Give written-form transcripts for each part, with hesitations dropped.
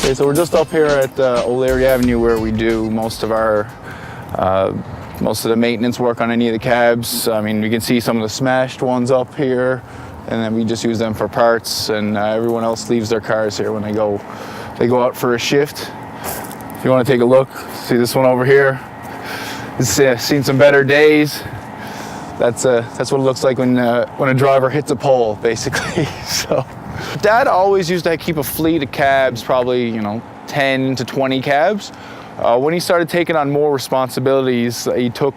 Okay, so we're just up here at O'Leary Avenue where we do most of the maintenance work on any of the cabs. I mean, you can see some of the smashed ones up here, and then we just use them for parts, and everyone else leaves their cars here when they go out for a shift. If you want to take a look, see this one over here. It's seen some better days. That's what it looks like when a driver hits a pole, basically. So, Dad always used to keep a fleet of cabs, probably 10 to 20 cabs. When he started taking on more responsibilities, he took,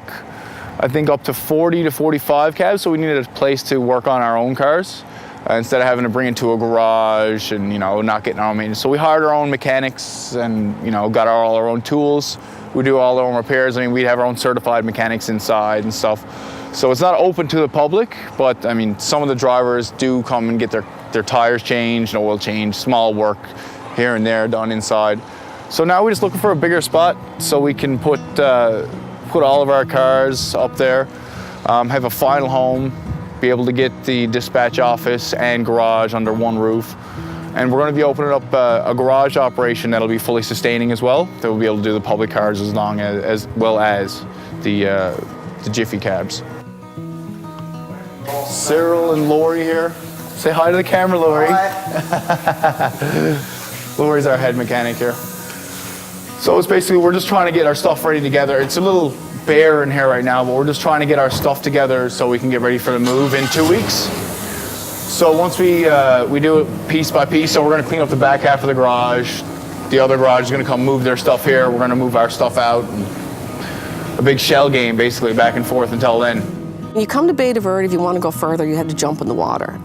I think, up to 40 to 45 cabs. So we needed a place to work on our own cars instead of having to bring it to a garage and not getting our own maintenance. So we hired our own mechanics and got all our own tools. We do all our own repairs. I mean, we have our own certified mechanics inside and stuff. So it's not open to the public, but I mean, some of the drivers do come and get their tires changed, oil change, small work here and there done inside. So now we're just looking for a bigger spot so we can put all of our cars up there, have a final home, be able to get the dispatch office and garage under one roof. And we're going to be opening up a garage operation that'll be fully sustaining as well. That will be able to do the public cars as well as the Jiffy cabs. Cyril and Lori here. Say hi to the camera, Lori. Hi. Lori's our head mechanic here. So it's basically, we're just trying to get our stuff ready together. It's a little bare in here right now, but we're just trying to get our stuff together so we can get ready for the move in 2 weeks. So once we do it piece by piece, so we're going to clean up the back half of the garage. The other garage is going to come move their stuff here. We're going to move our stuff out. A big shell game, basically, back and forth until then. When you come to Bay de Verde, if you want to go further, you have to jump in the water.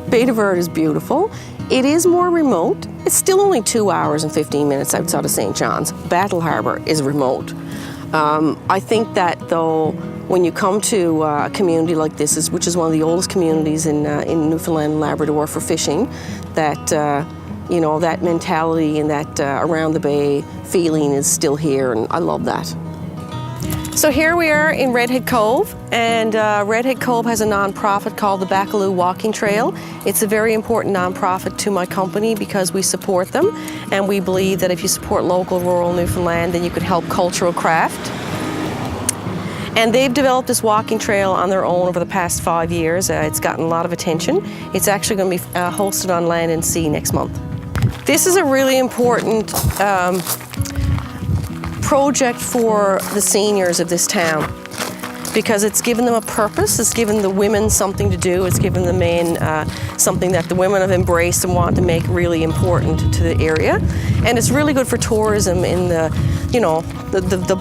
Bay de Verde is beautiful. It is more remote. It's still only 2 hours and 15 minutes outside of St. John's. Battle Harbour is remote. I think that, though, when you come to a community like this, which is one of the oldest communities in Newfoundland and Labrador for fishing, that that mentality and that around the bay feeling is still here, and I love that. So here we are in Redhead Cove, and Redhead Cove has a nonprofit called the Bacaloo Walking Trail. It's a very important nonprofit to my company because we support them, and we believe that if you support local rural Newfoundland, then you could help cultural craft. And they've developed this walking trail on their own over the past 5 years. It's gotten a lot of attention. It's actually going to be hosted on Land and Sea next month. This is a really important project for the seniors of this town because it's given them a purpose, it's given the women something to do, it's given the men something that the women have embraced and want to make really important to the area. And it's really good for tourism in the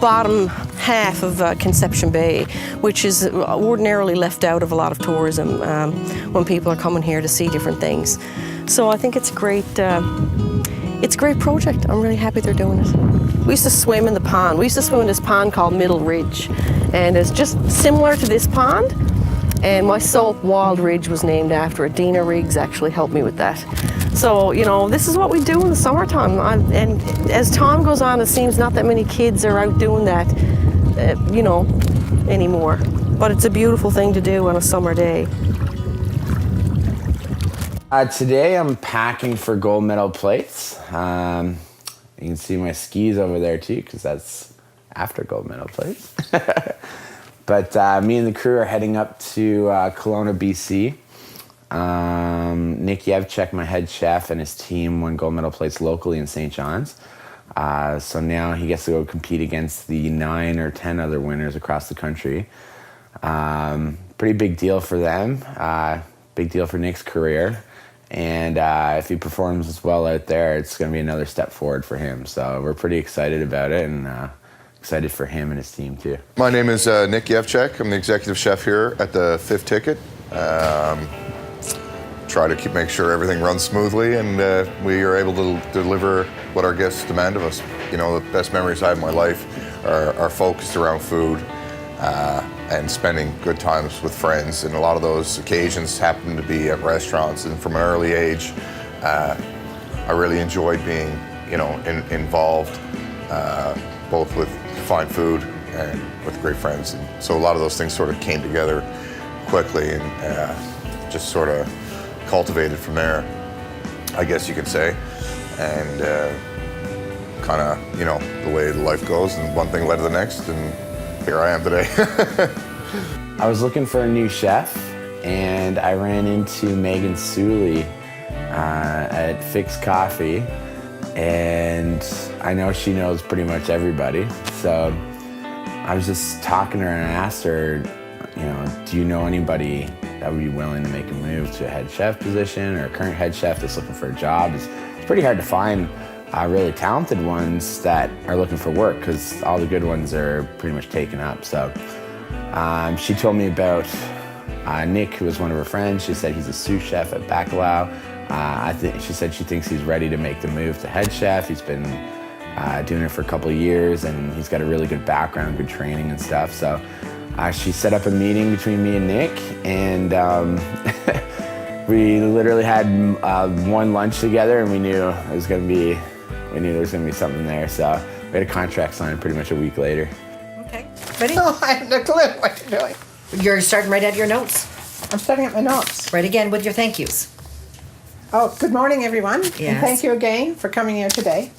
bottom half of Conception Bay, which is ordinarily left out of a lot of tourism when people are coming here to see different things. So I think it's a great project. I'm really happy they're doing it. We used to swim in the pond. We used to swim in this pond called Middle Ridge, and it's just similar to this pond. And my salt wild ridge was named after it. Dina Riggs actually helped me with that. So, this is what we do in the summertime. And as time goes on, it seems not that many kids are out doing that, anymore. But it's a beautiful thing to do on a summer day. Today I'm packing for gold medal plates. You can see my skis over there too, because that's after gold medal plates. But me and the crew are heading up to Kelowna, BC. Nick Yevchek, my head chef, and his team won gold medal plates locally in St. John's. So now he gets to go compete against the 9 or 10 other winners across the country. Pretty big deal for them. Big deal for Nick's career. And if he performs as well out there, it's going to be another step forward for him. So we're pretty excited about it and excited for him and his team too. My name is Nick Yevchek. I'm the executive chef here at the Fifth Ticket. Try to make sure everything runs smoothly and we are able to deliver what our guests demand of us. The best memories I have in my life are focused around food and spending good times with friends, and a lot of those occasions happen to be at restaurants. And from an early age, I really enjoyed being, involved both with fine food and with great friends. And so a lot of those things sort of came together quickly and just sort of cultivated from there, I guess you could say. and kind of, you know, the way life goes, and one thing led to the next, and here I am today. I was looking for a new chef, and I ran into Megan Suley at Fix Coffee, and I know she knows pretty much everybody. So I was just talking to her and I asked her, you know, do you know anybody that would be willing to make a move to a head chef position, or a current head chef that's looking for a job? It's pretty hard to find really talented ones that are looking for work, because all the good ones are pretty much taken up. So she told me about Nick, who was one of her friends. She said he's a sous chef at Bacalao. She said she thinks he's ready to make the move to head chef. He's been doing it for a couple of years, and he's got a really good background, good training and stuff. So she set up a meeting between me and Nick, and we literally had one lunch together, and we knew there was going to be something there. So we had a contract signed pretty much a week later. Okay, ready? No, I have no clue what you're doing. You're starting right at your notes. I'm starting at my notes. Right again with your thank yous. Oh, good morning, everyone. Yes. And thank you again for coming here today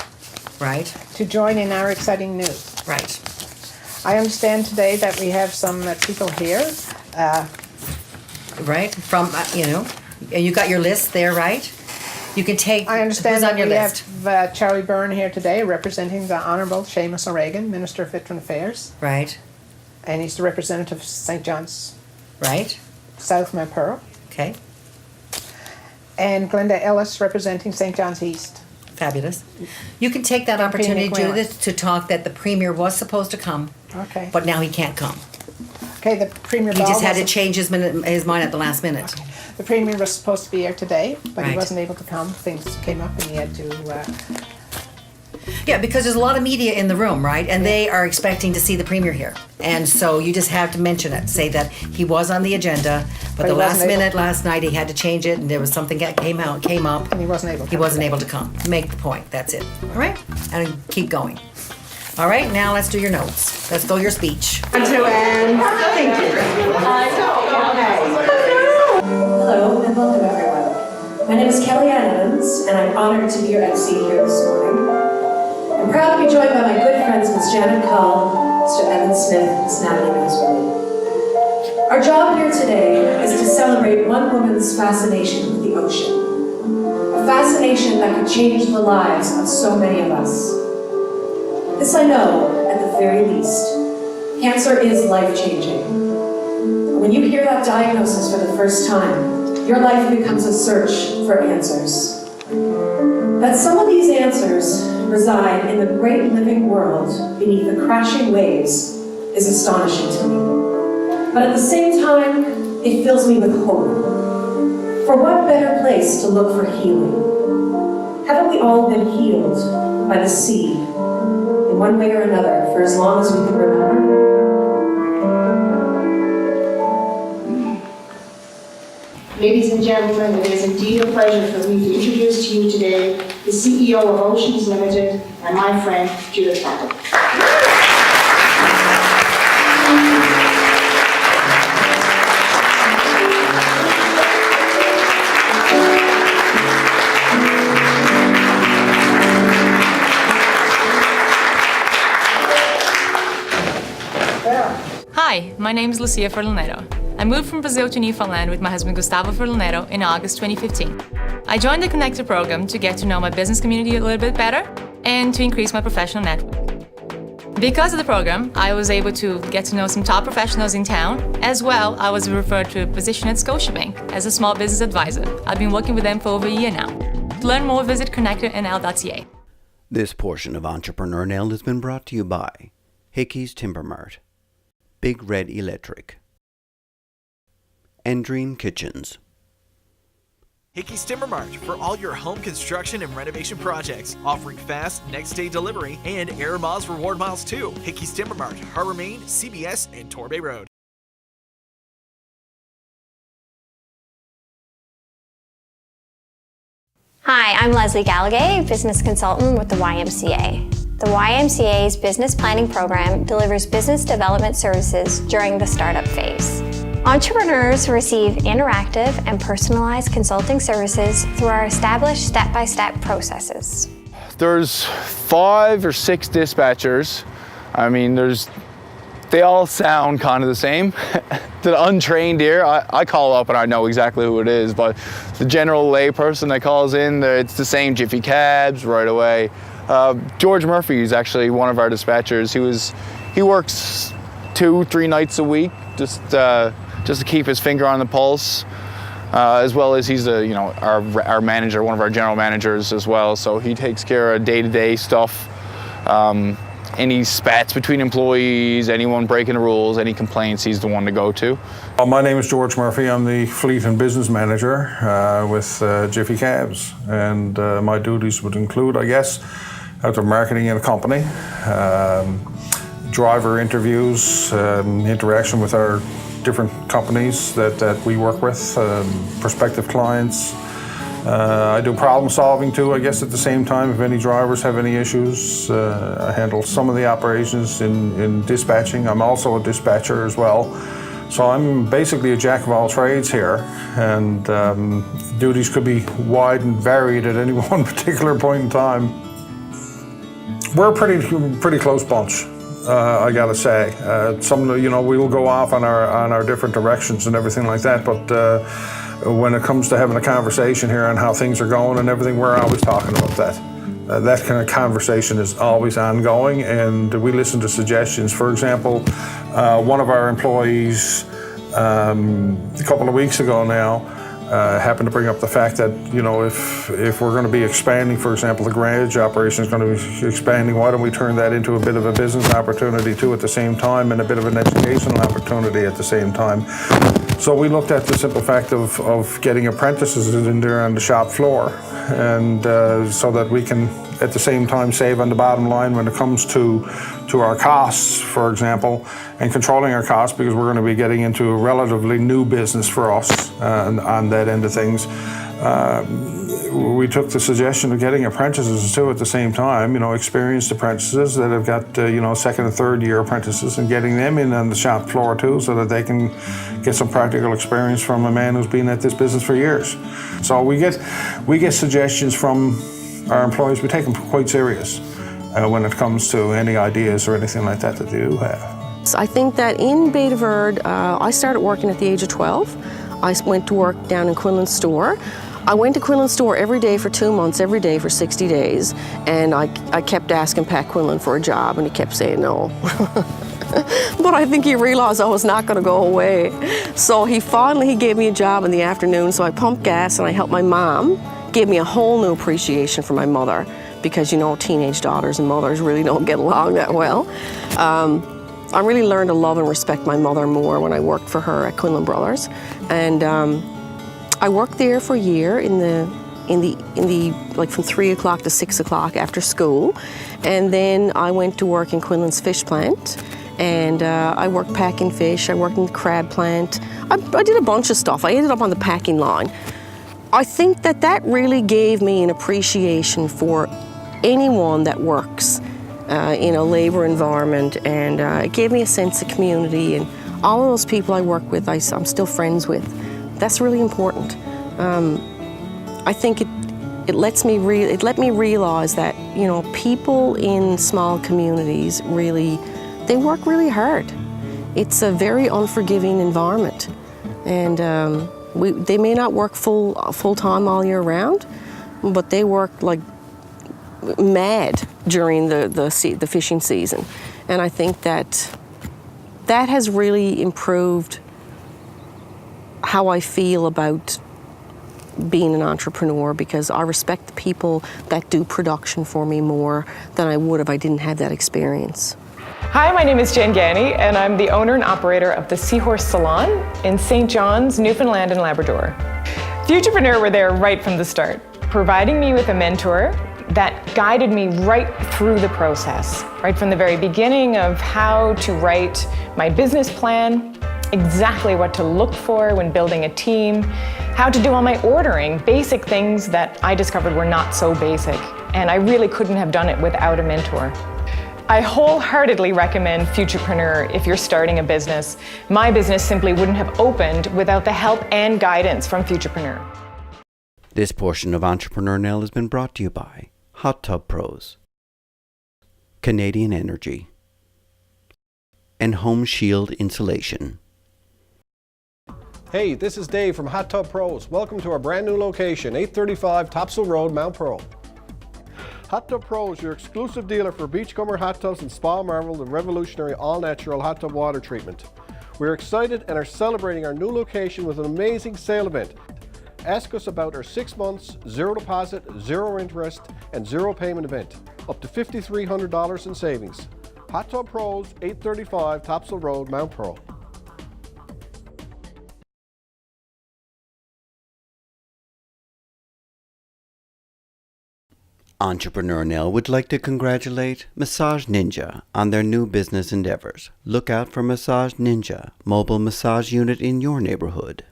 Right, to join in our exciting news. right. I understand today that we have some people here. Right, from, you know, you got your list there, right? You can take, I understand who's that on your we list? have Charlie Byrne here today representing the Honourable Seamus O'Regan, Minister of Veteran Affairs. Right, And he's the representative of St. John's right, South Mount Pearl. okay, And Glenda Ellis representing St. John's East. fabulous. You can take that And opportunity, Premier Judith, to talk that the Premier was supposed to come, Okay. but now he can't come. Okay, the Premier He just had to wasn't- change his mind at the last minute. The Premier was supposed to be here today, but he Right. wasn't able to come. Things came up and he had to... Yeah, because there's a lot of media in the room, right? And they are expecting to see the Premier here. And so you just have to mention it. Say that he was on the agenda, but he the last wasn't able- minute last night he had to change it, and there was something that came up. And he wasn't able to He come wasn't today. able to come. Make the point. That's it. All right? And keep going. All right, now let's do your notes. Let's go your speech. Hello and welcome everyone. My name is Kelly Ann Evans, and I'm honored to be your MC here this morning. I'm proud to be joined by my good friends Ms. Janet Cull, Mr. Evan Smith, and Ms. Natalie Maswelly. Our job here today is to celebrate one woman's fascination with the ocean. A fascination that could change the lives of so many of us. This I know, at the very least. Cancer is life-changing. When you hear that diagnosis for the first time, your life becomes a search for answers. That some of these answers reside in the great living world beneath the crashing waves is astonishing to me. But at the same time, it fills me with hope. For what better place to look for healing? Haven't we all been healed by the sea, in one way or another, for as long as we can remember? Ladies and gentlemen, it is indeed a pleasure for me to introduce to you today the CEO of Oceans Limited and my friend Judith Bobbitt. Hi, my name is Lucia Forlanero. I moved from Brazil to Newfoundland with my husband Gustavo Forlanero in August 2015. I joined the Connector program to get to know my business community a little bit better and to increase my professional network. Because of the program, I was able to get to know some top professionals in town. As well, I was referred to a position at Scotiabank as a small business advisor. I've been working with them for over a year now. To learn more, visit connectornl.ca. This portion of Entrepreneur Nail has been brought to you by Hickey's Timber Mart, Big Red Electric, and Dream Kitchens. Hickey's Timber Mart for all your home construction and renovation projects, offering fast next-day delivery and Air Miles Reward Miles too. Hickey's Timber Mart, Harbor Main, CBS, and Torbay Road. Hi, I'm Leslie Gallagher, business consultant with the YMCA. The YMCA's business planning program delivers business development services during the startup phase. Entrepreneurs receive interactive and personalized consulting services through our established step-by-step processes. There's 5 or 6 dispatchers. I mean, they all sound kind of the same. The untrained ear, I call up and I know exactly who it is, but the general layperson that calls in, it's the same Jiffy cabs right away. George Murphy is actually one of our dispatchers. He works 2-3 nights a week just to keep his finger on the pulse, as well as he's our manager, one of our general managers as well. So he takes care of day-to-day stuff. Any spats between employees, anyone breaking the rules, any complaints, he's the one to go to. My name is George Murphy. I'm the Fleet and Business Manager with Jiffy Cabs, and my duties would include, I guess, out of marketing in a company, driver interviews, interaction with our different companies that we work with, prospective clients. I do problem solving too, I guess, at the same time. If any drivers have any issues, I handle some of the operations in dispatching. I'm also a dispatcher as well. So I'm basically a jack of all trades here, and duties could be wide and varied at any one particular point in time. We're a pretty close bunch, I gotta say. We'll go off on our different directions and everything like that, but when it comes to having a conversation here on how things are going and everything, we're always talking about that. That kind of conversation is always ongoing, and we listen to suggestions. For example, one of our employees a couple of weeks ago now happened to bring up the fact that, if we're going to be expanding, for example, the garage operation is going to be expanding, why don't we turn that into a bit of a business opportunity too at the same time, and a bit of an educational opportunity at the same time. So we looked at the simple fact of getting apprentices in there on the shop floor, and so that we can at the same time save on the bottom line when it comes to our costs, for example, and controlling our costs, because we're going to be getting into a relatively new business for us on that end of things. We took the suggestion of getting apprentices too at the same time, experienced apprentices that have got, second and third year apprentices, and getting them in on the shop floor too, so that they can get some practical experience from a man who's been at this business for years. So we get suggestions from our employees. We take them quite serious when it comes to any ideas or anything like that they do have. So I think that in Beta Verde, I started working at the age of 12. I went to work down in Quinlan's store. I went to Quinlan's store every day for 2 months, every day for 60 days, and I kept asking Pat Quinlan for a job, and he kept saying no. But I think he realized I was not going to go away. So he gave me a job in the afternoon, so I pumped gas and I helped my mom. Gave me a whole new appreciation for my mother, because teenage daughters and mothers really don't get along that well. I really learned to love and respect my mother more when I worked for her at Quinlan Brothers, and I worked there for a year in the like from 3 o'clock to 6 o'clock after school, and then I went to work in Quinlan's fish plant, and I worked packing fish. I worked in the crab plant. I did a bunch of stuff. I ended up on the packing line. I think that really gave me an appreciation for anyone that works in a labor environment, and it gave me a sense of community, and all of those people I work with, I'm still friends with. That's really important. I think it let me realize that people in small communities they work really hard. It's a very unforgiving environment, and they may not work full time all year round, but they work like mad during the fishing season, and I think that has really improved how I feel about being an entrepreneur, because I respect the people that do production for me more than I would if I didn't have that experience. Hi, my name is Jen Ganny, and I'm the owner and operator of the Seahorse Salon in St. John's, Newfoundland and Labrador. Futurepreneur were there right from the start, providing me with a mentor that guided me right through the process, right from the very beginning of how to write my business plan, exactly what to look for when building a team, how to do all my ordering, basic things that I discovered were not so basic, and I really couldn't have done it without a mentor. I wholeheartedly recommend Futurepreneur if you're starting a business. My business simply wouldn't have opened without the help and guidance from Futurepreneur. This portion of Entrepreneur Now has been brought to you by Hot Tub Pros, Canadian Energy, and Home Shield Insulation. Hey, this is Dave from Hot Tub Pros. Welcome to our brand new location, 835 Topsail Road, Mount Pearl. Hot Tub Pros, your exclusive dealer for beachcomber hot tubs and Spa Marvel, the revolutionary all-natural hot tub water treatment. We're excited and are celebrating our new location with an amazing sale event. Ask us about our 6 months, 0 deposit, 0 interest, and 0 payment event. Up to $5,300 in savings. Hot Tub Pros, 835 Topsail Road, Mount Pearl. Entrepreneur Nell would like to congratulate Massage Ninja on their new business endeavors. Look out for Massage Ninja, mobile massage unit in your neighborhood.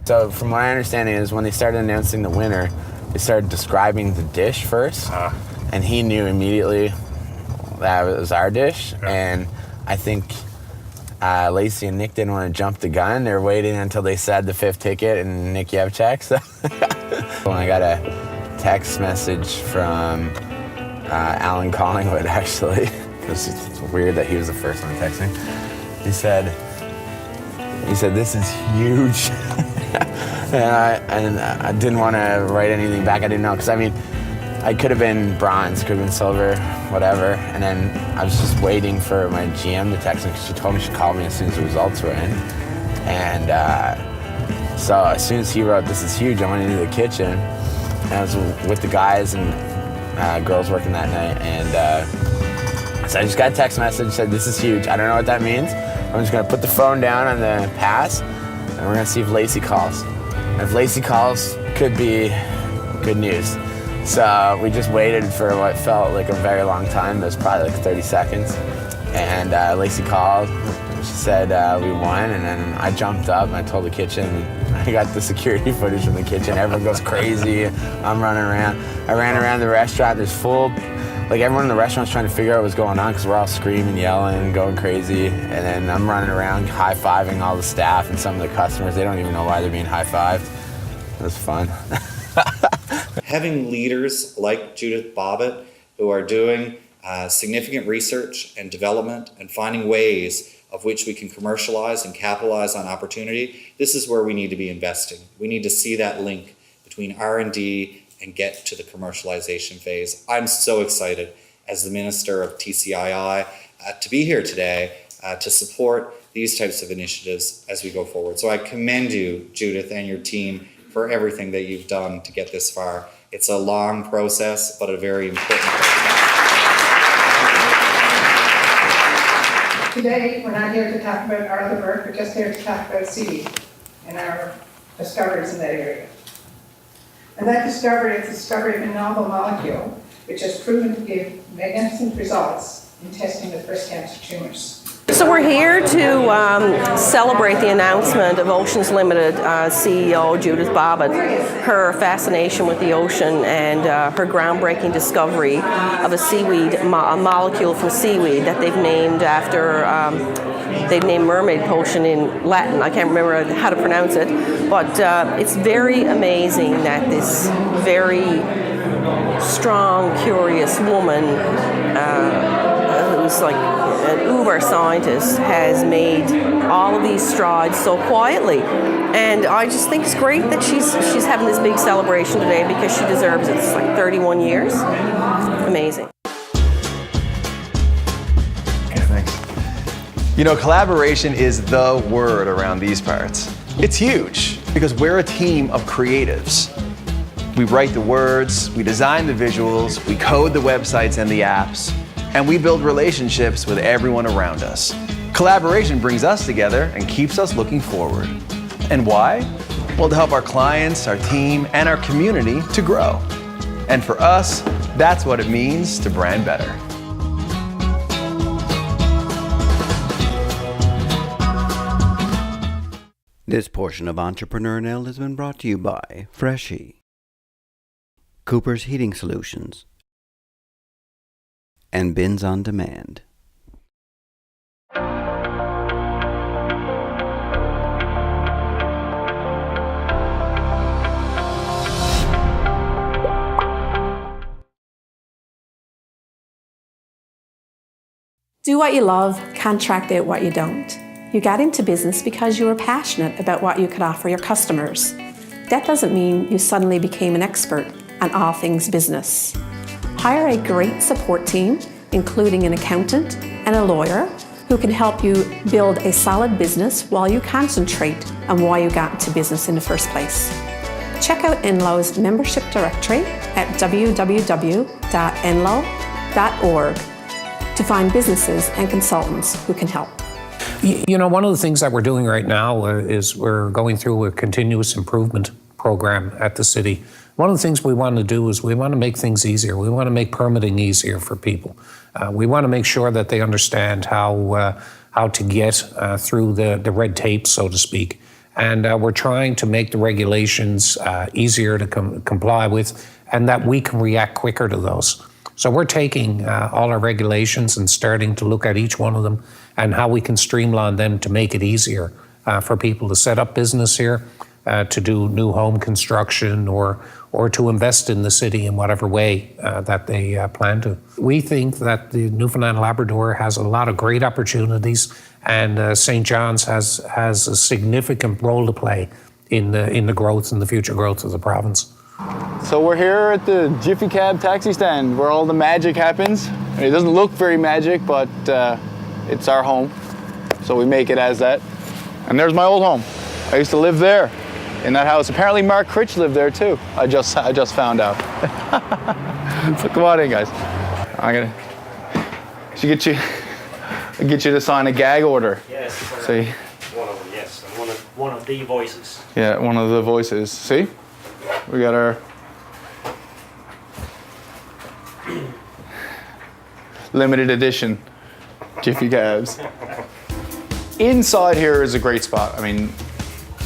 So from what I understand is when they started announcing the winner, they started describing the dish first, and he knew immediately that it was our dish, and I think Lacey and Nick didn't want to jump the gun. They were waiting until they said the 5th ticket and Nick Yevchek. So when I got a text message from Alan Collingwood, actually, it's weird that he was the first one texting. He said, "This is huge," and I didn't want to write anything back. I didn't know, because I mean, I could have been bronze, could have been silver, whatever. And then I was just waiting for my GM to text me, because she told me she'd call me as soon as the results were in. And so as soon as he wrote, "This is huge," I went into the kitchen. And I was with the guys and girls working that night. And so I just got a text message, said, "This is huge. I don't know what that means. I'm just going to put the phone down on the pass, and we're going to see if Lacey calls. And if Lacey calls, could be good news." So we just waited for what felt like a very long time. It was probably like 30 seconds. And Lacey called. She said we won, and then I jumped up and I told the kitchen. I got the security footage from the kitchen. Everyone goes crazy. I'm running around. I ran around the restaurant. There's full, like everyone in the restaurant's trying to figure out what's going on, because we're all screaming, yelling, going crazy. And then I'm running around high-fiving all the staff and some of the customers. They don't even know why they're being high-fived. It was fun. Having leaders like Judith Bobbitt who are doing significant research and development and finding ways of which we can commercialize and capitalize on opportunity, this is where we need to be investing. We need to see that link between R&D and get to the commercialization phase. I'm so excited as the Minister of TCII to be here today to support these types of initiatives as we go forward. So I commend you, Judith, and your team for everything that you've done to get this far. It's a long process, but a very important process. Today, we're not here to talk about our other work, we're just here to talk about seaweed and our discoveries in that area. And that discovery is the discovery of a novel molecule which has proven to give magnificent results in testing with breast cancer tumors. So we're here to celebrate the announcement of Oceans Limited CEO Judith Bobbitt, her fascination with the ocean and her groundbreaking discovery of a seaweed, a molecule from seaweed that they've named after, they've named mermaid potion in Latin. I can't remember how to pronounce it, but it's very amazing that this very strong, curious woman who's like an uber scientist has made all of these strides so quietly. And I just think it's great that she's having this big celebration today, because she deserves it. It's like 31 years. Amazing. Okay, thanks. You know, collaboration is the word around these parts. It's huge because we're a team of creatives. We write the words, we design the visuals, we code the websites and the apps, and we build relationships with everyone around us. Collaboration brings us together and keeps us looking forward. And why? Well, to help our clients, our team, and our community to grow. And for us, that's what it means to brand better. This portion of Entrepreneur Nell has been brought to you by Freshie, Cooper's Heating Solutions, and Bins on Demand. Do what you love, contract out what you don't. You got into business because you were passionate about what you could offer your customers. That doesn't mean you suddenly became an expert on all things business. Hire a great support team, including an accountant and a lawyer, who can help you build a solid business while you concentrate on why you got into business in the first place. Check out Enlow's membership directory at www.enlow.org to find businesses and consultants who can help. You know, one of the things that we're doing right now is we're going through a continuous improvement program at the city. One of the things we want to do is we want to make things easier. We want to make permitting easier for people. We want to make sure that they understand how to get through the red tape, so to speak. And we're trying to make the regulations easier to comply with, and that we can react quicker to those. So we're taking all our regulations and starting to look at each one of them and how we can streamline them to make it easier for people to set up business here, to do new home construction, or to invest in the city in whatever way that they plan to. We think that the Newfoundland and Labrador has a lot of great opportunities, and St. John's has a significant role to play in the growth and the future growth of the province. So we're here at the Jiffy Cab taxi stand where all the magic happens. And it doesn't look very magic, but it's our home, so we make it as that. And there's my old home. I used to live there in that house. Apparently Mark Critch lived there too. I just found out. So come on in, guys. Should get you to sign a gag order. Yes. See? One of them, yes. And one of the voices. Yeah, one of the voices. See? We got our limited edition Jiffy Cabs. Inside here is a great spot. I mean,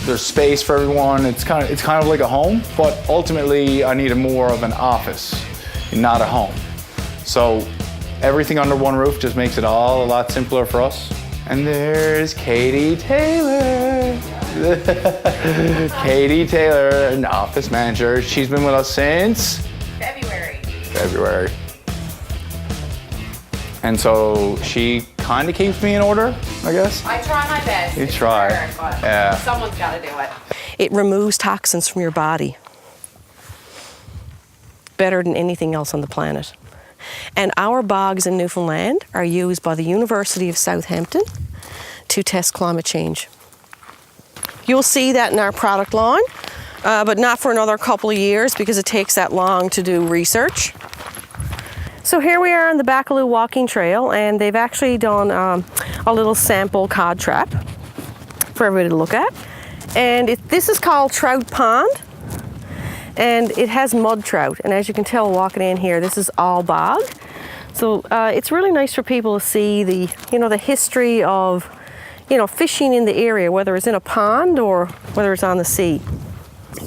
there's space for everyone. It's kind of like a home, but ultimately I needed more of an office, not a home. So everything under one roof just makes it all a lot simpler for us. And there's Katie Taylor. Katie Taylor, an office manager. She's been with us since February. And so she kind of keeps me in order, I guess. I try my best. You try. Yeah. Someone's got to do it. It removes toxins from your body better than anything else on the planet. And our bogs in Newfoundland are used by the University of Southampton to test climate change. You'll see that in our product line, but not for another couple of years because it takes that long to do research. So here we are on the Bacaloo walking trail, and they've actually done a little sample cod trap for everybody to look at. And this is called Trout Pond, and it has mud trout. And as you can tell walking in here, this is all bog. So it's really nice for people to see the history of fishing in the area, whether it's in a pond or whether it's on the sea.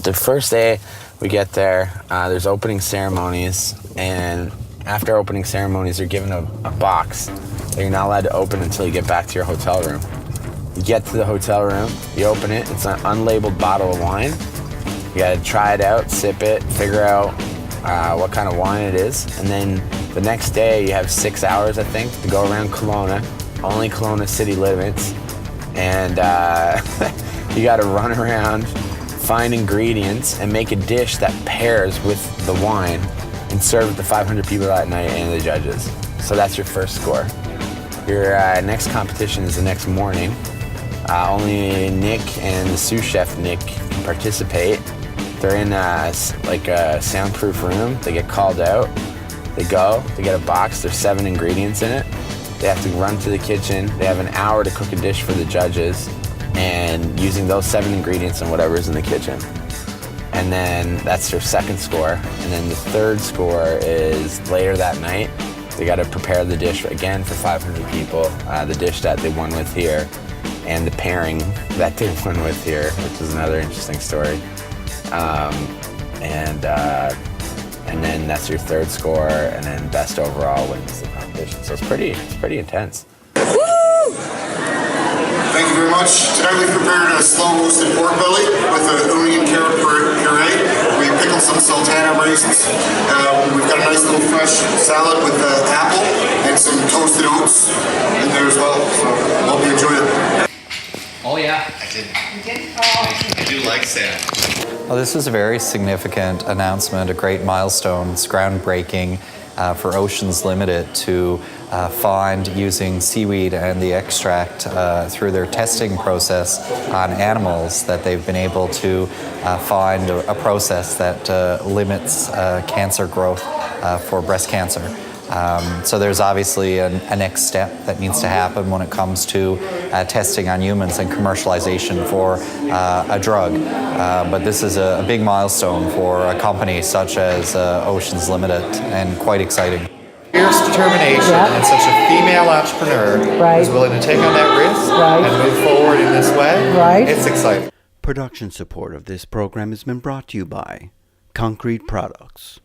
The first day we get there, there's opening ceremonies, and after opening ceremonies, you're given a box that you're not allowed to open until you get back to your hotel room. You get to the hotel room, you open it, it's an unlabeled bottle of wine. You gotta try it out, sip it, figure out what kind of wine it is, and then the next day you have 6 hours, I think, to go around Kelowna, only Kelowna city limits, and you gotta run around, find ingredients, and make a dish that pairs with the wine and serve it to 500 people that night and the judges. So that's your first score. Your next competition is the next morning. Only Nick and the sous chef Nick can participate. They're in a soundproof room. They get called out. They go, they get a box. There's 7 ingredients in it. They have to run to the kitchen. They have an hour to cook a dish for the judges, and using those 7 ingredients and whatever's in the kitchen. And then that's their second score. And then the third score is later that night. They got to prepare the dish again for 500 people, the dish that they won with here. and the pairing that they won with here, which is another interesting story. And then that's your third score, and then best overall wins the competition. So it's pretty intense. Thank you very much. Tonight we've prepared a slow roasted pork belly with an onion carrot puree. We pickled some sultana raisins. We've got a nice little fresh salad with apple and some toasted oats in there as well. So I hope you enjoy it. Oh yeah, I did. You did? I do like salmon. Well, this is a very significant announcement, a great milestone. It's groundbreaking for Oceans Limited to find using seaweed and the extract through their testing process on animals that they've been able to find a process that limits cancer growth for breast cancer. So there's obviously a next step that needs to happen when it comes to testing on humans and commercialization for a drug. But this is a big milestone for a company such as Oceans Limited, and quite exciting. Fierce determination and such a female entrepreneur who's willing to take on that risk and move forward in this way. It's exciting. Production support of this program has been brought to you by Concrete Products.